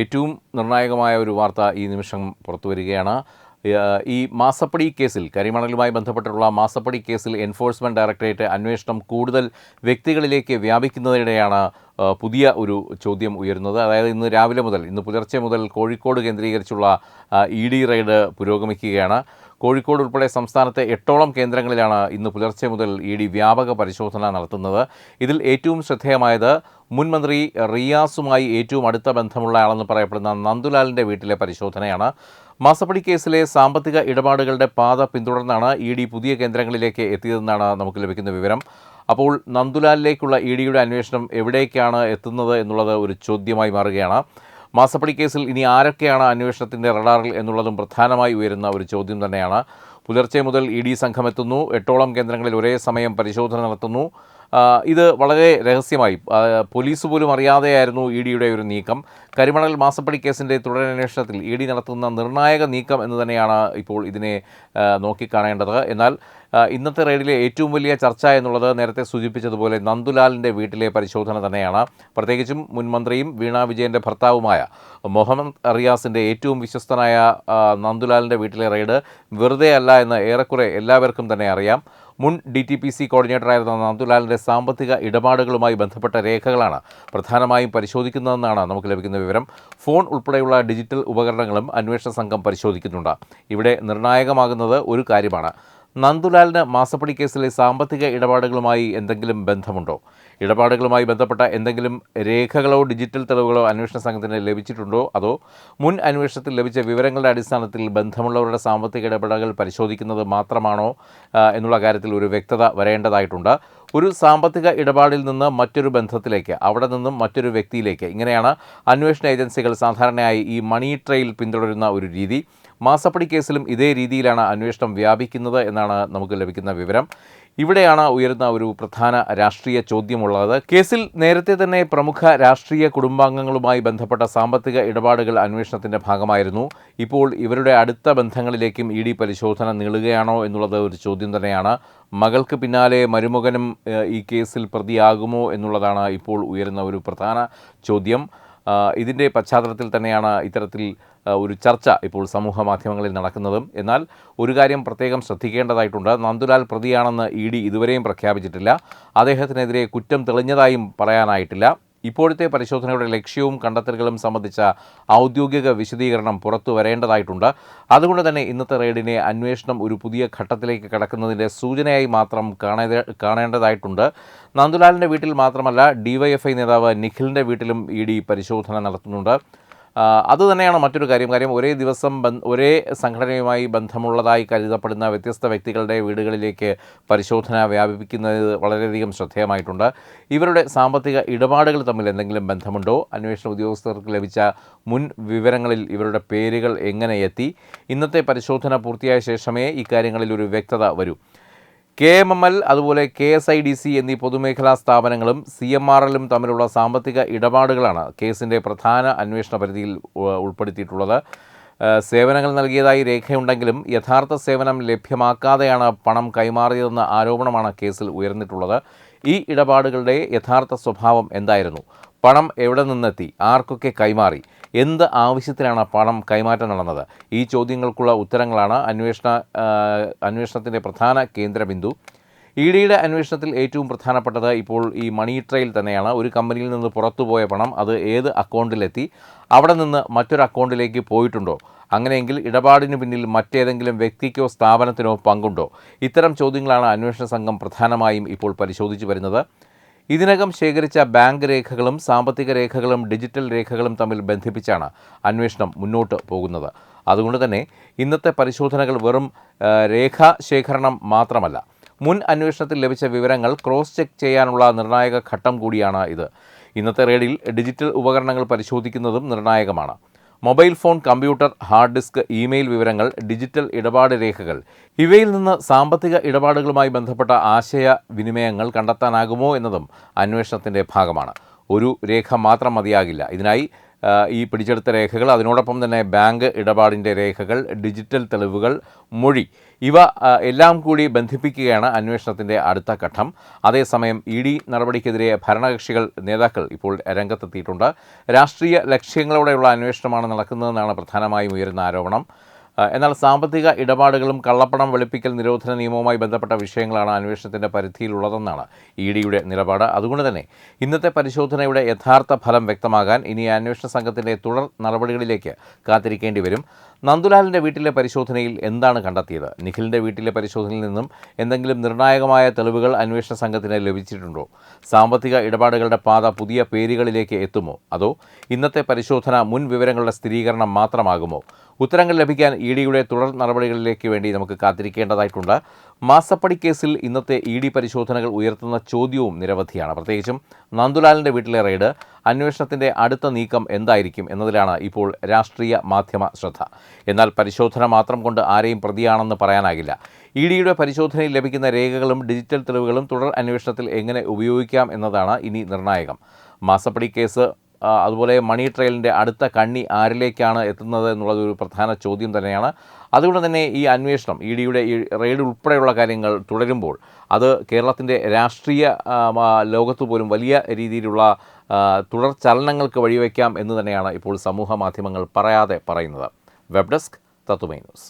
ഏറ്റവും നിർണായകമായ ഒരു വാർത്ത ഈ നിമിഷം പുറത്തുവരികയാണ്. ഈ മാസപ്പടി കേസിൽ, കരിമണലുമായി ബന്ധപ്പെട്ടുള്ള മാസപ്പടി കേസിൽ എൻഫോഴ്സ്മെൻറ്റ് ഡയറക്ടറേറ്റ് അന്വേഷണം കൂടുതൽ വ്യക്തികളിലേക്ക് വ്യാപിക്കുന്നതിനിടെയാണ് പുതിയ ഒരു ചോദ്യം ഉയരുന്നത്. അതായത് ഇന്ന് പുലർച്ചെ മുതൽ കോഴിക്കോട് കേന്ദ്രീകരിച്ചുള്ള ED റെയ്ഡ് പുരോഗമിക്കുകയാണ്. കോഴിക്കോട് ഉൾപ്പെടെ സംസ്ഥാനത്തെ 8ഓളം കേന്ദ്രങ്ങളിലാണ് ഇന്ന് പുലർച്ചെ മുതൽ ED വ്യാപക പരിശോധന നടത്തുന്നത്. ഇതിൽ ഏറ്റവും ശ്രദ്ധേയമായത് മുൻ മന്ത്രി റിയാസുമായി ഏറ്റവും അടുത്ത ബന്ധമുള്ള ആളെന്ന് പറയപ്പെടുന്ന നന്ദുലാലിൻ്റെ വീട്ടിലെ പരിശോധനയാണ്. മാസപ്പടി കേസിലെ സാമ്പത്തിക ഇടപാടുകളുടെ പാത പിന്തുടർന്നാണ് ED പുതിയ കേന്ദ്രങ്ങളിലേക്ക് എത്തിയതെന്നാണ് നമുക്ക് ലഭിക്കുന്ന വിവരം. അപ്പോൾ നന്ദുലാലിലേക്കുള്ള EDയുടെ അന്വേഷണം എവിടേക്കാണ് എത്തുന്നത് എന്നുള്ളത് ഒരു ചോദ്യമായി മാറുകയാണ്. മാസപ്പടി കേസിൽ ഇനി ആരൊക്കെയാണ് അന്വേഷണത്തിൻ്റെ റഡാറിൽ എന്നുള്ളതും പ്രധാനമായി ഉയരുന്ന ഒരു ചോദ്യം തന്നെയാണ്. പുലർച്ചെ മുതൽ ED സംഘം എത്തുന്നു. 8ഓളം കേന്ദ്രങ്ങളിൽ ഒരേ സമയം പരിശോധന നടത്തുന്നു. ഇത് വളരെ രഹസ്യമായി, പോലീസ് പോലും അറിയാതെയായിരുന്നു EDയുടെ ഒരു നീക്കം. കരിമണൽ മാസപ്പടി കേസിൻ്റെ തുടരന്വേഷണത്തിൽ ED നടത്തുന്ന നിർണായക നീക്കം എന്ന് തന്നെയാണ് ഇപ്പോൾ ഇതിനെ നോക്കിക്കാണേണ്ടത്. എന്നാൽ ഇന്നത്തെ റെയ്ഡിലെ ഏറ്റവും വലിയ ചർച്ച എന്നുള്ളത് നേരത്തെ സൂചിപ്പിച്ചതുപോലെ നന്ദുലാലിൻ്റെ വീട്ടിലെ പരിശോധന തന്നെയാണ്. പ്രത്യേകിച്ചും മുൻ മന്ത്രിയും വീണ വിജയൻ്റെ ഭർത്താവുമായ മുഹമ്മദ് റിയാസിൻ്റെ ഏറ്റവും വിശ്വസ്തനായ നന്ദുലാലിൻ്റെ വീട്ടിലെ റെയ്ഡ് വെറുതെ അല്ല എന്ന് ഏറെക്കുറെ എല്ലാവർക്കും തന്നെ അറിയാം. മുൻ DTPC കോർഡിനേറ്ററായിരുന്ന നന്ദുലാലിൻ്റെ സാമ്പത്തിക ഇടപാടുകളുമായി ബന്ധപ്പെട്ട രേഖകളാണ് പ്രധാനമായും പരിശോധിക്കുന്നതെന്നാണ് നമുക്ക് ലഭിക്കുന്ന വിവരം. ഫോൺ ഉൾപ്പെടെയുള്ള ഡിജിറ്റൽ ഉപകരണങ്ങളും അന്വേഷണ സംഘം പരിശോധിക്കുന്നുണ്ട്. ഇവിടെ നിർണായകമാകുന്നത് ഒരു കാര്യമാണ്. നന്ദുലാലിന് മാസപ്പടി കേസിലെ സാമ്പത്തിക ഇടപാടുകളുമായി എന്തെങ്കിലും ബന്ധമുണ്ടോ? ഇടപാടുകളുമായി ബന്ധപ്പെട്ട എന്തെങ്കിലും രേഖകളോ ഡിജിറ്റൽ തെളിവുകളോ അന്വേഷണ സംഘത്തിന് ലഭിച്ചിട്ടുണ്ടോ? അതോ മുൻ അന്വേഷണത്തിൽ ലഭിച്ച വിവരങ്ങളുടെ അടിസ്ഥാനത്തിൽ ബന്ധമുള്ളവരുടെ സാമ്പത്തിക ഇടപെടലുകൾ പരിശോധിക്കുന്നത് മാത്രമാണോ എന്നുള്ള കാര്യത്തിൽ ഒരു വ്യക്തത വരേണ്ടതായിട്ടുണ്ട്. ഒരു സാമ്പത്തിക ഇടപാടിൽ നിന്ന് മറ്റൊരു ബന്ധത്തിലേക്ക്, അവിടെ നിന്നും മറ്റൊരു വ്യക്തിയിലേക്ക്, ഇങ്ങനെയാണ് അന്വേഷണ ഏജൻസികൾ സാധാരണയായി ഈ മണി ട്രെയിൽ പിന്തുടരുന്ന ഒരു രീതി. മാസപ്പടി കേസിലും ഇതേ രീതിയിലാണ് അന്വേഷണം വ്യാപിക്കുന്നത് എന്നാണ് നമുക്ക് ലഭിക്കുന്ന വിവരം. ഇവിടെയാണ് ഉയരുന്ന ഒരു പ്രധാന രാഷ്ട്രീയ ചോദ്യമുള്ളത്. കേസിൽ നേരത്തെ തന്നെ പ്രമുഖ രാഷ്ട്രീയ കുടുംബാംഗങ്ങളുമായി ബന്ധപ്പെട്ട സാമ്പത്തിക ഇടപാടുകൾ അന്വേഷണത്തിൻ്റെ ഭാഗമായിരുന്നു. ഇപ്പോൾ ഇവരുടെ അടുത്ത ബന്ധങ്ങളിലേക്കും ED പരിശോധന നീളുകയാണോ എന്നുള്ളത് ഒരു ചോദ്യം തന്നെയാണ്. മകൾക്ക് പിന്നാലെ മരുമകനും ഈ കേസിൽ പ്രതിയാകുമോ എന്നുള്ളതാണ് ഇപ്പോൾ ഉയരുന്ന ഒരു പ്രധാന ചോദ്യം. ഇതിൻ്റെ പശ്ചാത്തലത്തിൽ തന്നെയാണ് ഇത്തരത്തിൽ ഒരു ചർച്ച ഇപ്പോൾ സമൂഹ മാധ്യമങ്ങളിൽ നടക്കുന്നതും. എന്നാൽ ഒരു കാര്യം പ്രത്യേകം ശ്രദ്ധിക്കേണ്ടതായിട്ടുണ്ട്. നന്ദുലാൽ പ്രതിയാണെന്ന് ED ഇതുവരെയും പ്രഖ്യാപിച്ചിട്ടില്ല. അദ്ദേഹത്തിനെതിരെ കുറ്റം തെളിഞ്ഞതായും പറയാനായിട്ടില്ല. ഇപ്പോഴത്തെ പരിശോധനയുടെ ലക്ഷ്യവും കണ്ടെത്തലുകളും സംബന്ധിച്ച ഔദ്യോഗിക വിശദീകരണം പുറത്തു വരേണ്ടതായിട്ടുണ്ട്. അതുകൊണ്ട് തന്നെ ഇന്നത്തെ റെയ്ഡിനെ അന്വേഷണം ഒരു പുതിയ ഘട്ടത്തിലേക്ക് കടക്കുന്നതിൻ്റെ സൂചനയായി മാത്രം കാണേണ്ടതായിട്ടുണ്ട്. നന്ദുലാലിൻ്റെ വീട്ടിൽ മാത്രമല്ല, DYFI നേതാവ് നിഖിലിൻ്റെ വീട്ടിലും ED പരിശോധന നടത്തുന്നുണ്ട്. അതുതന്നെയാണ് മറ്റൊരു കാര്യം. ഒരേ ദിവസം ഒരേ സംഘടനയുമായി ബന്ധമുള്ളതായി കരുതപ്പെടുന്ന വ്യത്യസ്ത വ്യക്തികളുടെ വീടുകളിലേക്ക് പരിശോധന വ്യാപിപ്പിക്കുന്നത് വളരെയധികം ശ്രദ്ധേയമായിട്ടുണ്ട്. ഇവരുടെ സാമ്പത്തിക ഇടപാടുകൾ തമ്മിൽ എന്തെങ്കിലും ബന്ധമുണ്ടോ? അന്വേഷണ ഉദ്യോഗസ്ഥർക്ക് ലഭിച്ച മുൻ വിവരങ്ങളിൽ ഇവരുടെ പേരുകൾ എങ്ങനെ എത്തി? ഇന്നത്തെ പരിശോധന പൂർത്തിയായ ശേഷമേ ഇക്കാര്യങ്ങളിൽ ഒരു വ്യക്തത വരൂ. KMML അതുപോലെ KSIDC എന്നീ പൊതുമേഖലാ സ്ഥാപനങ്ങളും CMRL തമ്മിലുള്ള സാമ്പത്തിക ഇടപാടുകളാണ് കേസിൻ്റെ പ്രധാന അന്വേഷണ പരിധിയിൽ ഉൾപ്പെടുത്തിയിട്ടുള്ളത്. സേവനങ്ങൾ നൽകിയതായി രേഖയുണ്ടെങ്കിലും യഥാർത്ഥ സേവനം ലഭ്യമാക്കാതെയാണ് പണം കൈമാറിയതെന്ന ആരോപണമാണ് കേസിൽ ഉയർന്നിട്ടുള്ളത്. ഈ ഇടപാടുകളുടെ യഥാർത്ഥ സ്വഭാവം എന്തായിരുന്നു? പണം എവിടെ നിന്നെത്തി? ആർക്കൊക്കെ കൈമാറി? എന്ത് ആവശ്യത്തിനാണ് പണം കൈമാറ്റം നടന്നത്? ഈ ചോദ്യങ്ങൾക്കുള്ള ഉത്തരങ്ങളാണ് അന്വേഷണത്തിൻ്റെ പ്രധാന കേന്ദ്രബിന്ദു. EDയുടെ അന്വേഷണത്തിൽ ഏറ്റവും പ്രധാനപ്പെട്ടത് ഇപ്പോൾ ഈ മണി ട്രെയിൽ തന്നെയാണ്. ഒരു കമ്പനിയിൽ നിന്ന് പുറത്തുപോയ പണം അത് ഏത് അക്കൗണ്ടിലെത്തി? അവിടെ നിന്ന് മറ്റൊരു അക്കൗണ്ടിലേക്ക് പോയിട്ടുണ്ടോ? അങ്ങനെയെങ്കിൽ ഇടപാടിന് പിന്നിൽ മറ്റേതെങ്കിലും വ്യക്തിക്കോ സ്ഥാപനത്തിനോ പങ്കുണ്ടോ? ഇത്തരം ചോദ്യങ്ങളാണ് അന്വേഷണ സംഘം പ്രധാനമായും ഇപ്പോൾ പരിശോധിച്ചു വരുന്നത്. ഇതിനകം ശേഖരിച്ച ബാങ്ക് രേഖകളും സാമ്പത്തിക രേഖകളും ഡിജിറ്റൽ രേഖകളും തമ്മിൽ ബന്ധിപ്പിച്ചാണ് അന്വേഷണം മുന്നോട്ട് പോകുന്നത്. അതുകൊണ്ട് തന്നെ ഇന്നത്തെ പരിശോധനകൾ വെറും രേഖാശേഖരണം മാത്രമല്ല, മുൻ അന്വേഷണത്തിൽ ലഭിച്ച വിവരങ്ങൾ ക്രോസ് ചെക്ക് ചെയ്യാനുള്ള നിർണായക ഘട്ടം കൂടിയാണ് ഇത്. ഇന്നത്തെ റെയ്ഡിൽ ഡിജിറ്റൽ ഉപകരണങ്ങൾ പരിശോധിക്കുന്നതും നിർണായകമാണ്. Mobile phone, computer, hard disk, email വിവരങ്ങൾ, ഡിജിറ്റൽ ഇടപാട് രേഖകൾ, ഇവയിൽ നിന്ന് സാമ്പത്തിക ഇടപാടുകളുമായി ബന്ധപ്പെട്ട ആശയവിനിമയങ്ങൾ കണ്ടെത്താനാകുമോ എന്നതും അന്വേഷണത്തിൻ്റെ ഭാഗമാണ്. ഒരു രേഖ മാത്രം മതിയാകില്ല. ഇതിനായി ഈ പിടിച്ചെടുത്ത രേഖകൾ, അതിനോടൊപ്പം തന്നെ ബാങ്ക് ഇടപാടിൻ്റെ രേഖകൾ, ഡിജിറ്റൽ തെളിവുകൾ, മൊഴി, ഇവ എല്ലാം കൂടി ബന്ധിപ്പിക്കുകയാണ് അന്വേഷണത്തിൻ്റെ അടുത്ത ഘട്ടം. അതേസമയം ED നടപടിക്കെതിരെ ഭരണകക്ഷികൾ നേതാക്കൾ ഇപ്പോൾ രംഗത്തെത്തിയിട്ടുണ്ട്. രാഷ്ട്രീയ ലക്ഷ്യങ്ങളോടെയുള്ള അന്വേഷണമാണ് നടക്കുന്നതെന്നാണ് പ്രധാനമായും ഉയരുന്ന ആരോപണം. എന്നാൽ സാമ്പത്തിക ഇടപാടുകളും കള്ളപ്പണം വെളുപ്പിക്കൽ നിരോധന നിയമവുമായി ബന്ധപ്പെട്ട വിഷയങ്ങളാണ് അന്വേഷണത്തിൻ്റെ പരിധിയിലുള്ളതെന്നാണ് EDയുടെ നിലപാട്. അതുകൊണ്ട് തന്നെ ഇന്നത്തെ പരിശോധനയുടെ യഥാർത്ഥ ഫലം വ്യക്തമാകാൻ ഇനി അന്വേഷണ സംഘത്തിൻ്റെ തുടർ നടപടികളിലേക്ക് കാത്തിരിക്കേണ്ടി വരും. നന്ദുലാലിൻ്റെ വീട്ടിലെ പരിശോധനയിൽ എന്താണ് കണ്ടെത്തിയത്? നിഖിലിൻ്റെ വീട്ടിലെ പരിശോധനയിൽ നിന്നും എന്തെങ്കിലും നിർണായകമായ തെളിവുകൾ അന്വേഷണ സംഘത്തിന് ലഭിച്ചിട്ടുണ്ടോ? സാമ്പത്തിക ഇടപാടുകളുടെ പാത പുതിയ പേരുകളിലേക്ക് എത്തുമോ? അതോ ഇന്നത്തെ പരിശോധന മുൻ വിവരങ്ങളുടെ സ്ഥിരീകരണം മാത്രമാകുമോ? ഉത്തരങ്ങൾ ലഭിക്കാൻ EDയുടെ തുടർ നടപടികളിലേക്ക് വേണ്ടി നമുക്ക് കാത്തിരിക്കേണ്ടതായിട്ടുണ്ട്. മാസപ്പടി കേസിൽ ഇന്നത്തെ ED പരിശോധനകൾ ഉയർത്തുന്ന ചോദ്യവും നിരവധിയാണ്. പ്രത്യേകിച്ചും നന്ദുലാലിൻ്റെ വീട്ടിലെ റെയ്ഡ് അന്വേഷണത്തിൻ്റെ അടുത്ത നീക്കം എന്തായിരിക്കും എന്നതിലാണ് ഇപ്പോൾ രാഷ്ട്രീയ മാധ്യമ ശ്രദ്ധ. എന്നാൽ പരിശോധന മാത്രം കൊണ്ട് ആരെയും പ്രതിയാണെന്ന് പറയാനാകില്ല. EDയുടെ പരിശോധനയിൽ ലഭിക്കുന്ന രേഖകളും ഡിജിറ്റൽ തെളിവുകളും തുടർ അന്വേഷണത്തിൽ എങ്ങനെ ഉപയോഗിക്കാം എന്നതാണ് ഇനി നിർണായകം. മാസപ്പടി കേസ് അതുപോലെ മണി ട്രയലിൻ്റെ അടുത്ത കണ്ണി ആരിലേക്കാണ് എത്തുന്നത് എന്നുള്ളത് ഒരു പ്രധാന ചോദ്യം തന്നെയാണ്. അതുകൊണ്ട് തന്നെ ഈ അന്വേഷണം, EDയുടെ ഈ റെയ്ഡ് ഉൾപ്പെടെയുള്ള കാര്യങ്ങൾ തുടരുമ്പോൾ അത് കേരളത്തിൻ്റെ രാഷ്ട്രീയ ലോകത്ത് പോലും വലിയ രീതിയിലുള്ള തുടർ ചലനങ്ങൾക്ക് വഴിവെക്കാം എന്ന് തന്നെയാണ് ഇപ്പോൾ സമൂഹ മാധ്യമങ്ങൾ പറയാതെ പറയുന്നത്. വെബ് ഡെസ്ക് തത്തുമൈ ന്യൂസ്.